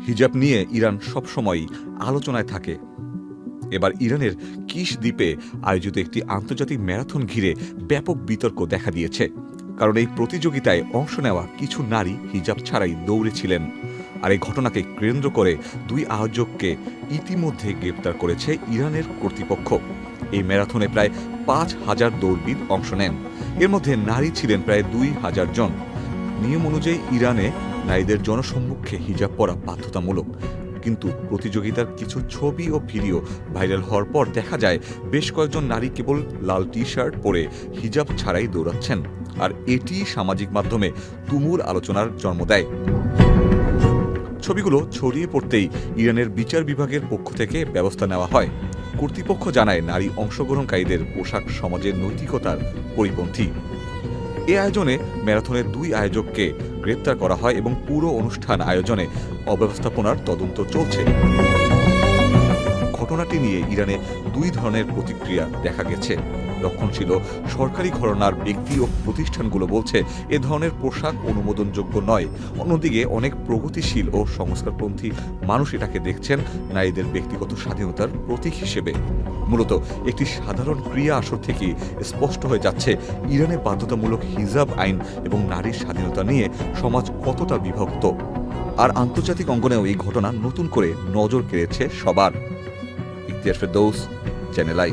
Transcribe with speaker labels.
Speaker 1: হিজাব নিয়ে ইরান সবসময়ই আলোচনায় থাকে। এবার ইরানের কিশ দ্বীপে আয়োজিত একটি আন্তর্জাতিক ম্যারাথন ঘিরে ব্যাপক বিতর্ক দেখা দিয়েছে। কারণ এই প্রতিযোগিতায় অংশ নেওয়া কিছু নারী হিজাব ছাড়াই দৌড়েছিলেন। আর এই ঘটনাকে কেন্দ্র করে দুই আয়োজককে ইতিমধ্যে গ্রেপ্তার করেছে ইরানের কর্তৃপক্ষ। এই ম্যারাথনে প্রায় ৫,০০০ দৌড়বিদ অংশ নেন। এর মধ্যে নারী ছিলেন প্রায় ২,০০০ জন। নিয়ম অনুযায়ী ইরানে নারীদের জনসম্মুখে হিজাব পরা বাধ্যতামূলক। কিন্তু প্রতিযোগিতার কিছু ছবি ও ভিডিও ভাইরাল হওয়ার পর দেখা যায় বেশ কয়েকজন নারী কেবল লাল টি শার্ট পরে হিজাব ছাড়াই দৌড়াচ্ছেন। আর এটি সামাজিক মাধ্যমে তুমুল আলোচনার জন্ম দেয়। ছবিগুলো ছড়িয়ে পড়তেই ইরানের বিচার বিভাগের পক্ষ থেকে ব্যবস্থা নেওয়া হয়। কর্তৃপক্ষ জানায় নারী অংশগ্রহণকারীদের পোশাক সমাজের নৈতিকতার পরিপন্থী। এ আয়োজনে ম্যারাথনের দুই আয়োজককে গ্রেপ্তার করা হয় এবং পুরো অনুষ্ঠান আয়োজনে অব্যবস্থাপনার তদন্ত চলছে। ঘটনাটি নিয়ে ইরানে দুই ধরনের প্রতিক্রিয়া দেখা গেছে। রক্ষণশীল সরকারি ঘরানার ব্যক্তি ও প্রতিষ্ঠানগুলো বলছে এ ধরনের পোশাক অনুমোদনযোগ্য নয়। অন্যদিকে অনেক প্রগতিশীল ও সংস্কারপন্থী মানুষ এটাকে দেখছেন নারীদের ব্যক্তিগত স্বাধীনতার প্রতীক হিসেবে। মূলত একটি সাধারণ ক্রিয়া আসর থেকে স্পষ্ট হয়ে যাচ্ছে ইরানে বাধ্যতামূলক হিজাব আইন এবং নারীর স্বাধীনতা নিয়ে সমাজ কতটা বিভক্ত। আর আন্তর্জাতিক অঙ্গনেও এই ঘটনা নতুন করে নজর কেড়েছে সবার। Ikhtiyar Ferdous, channel I.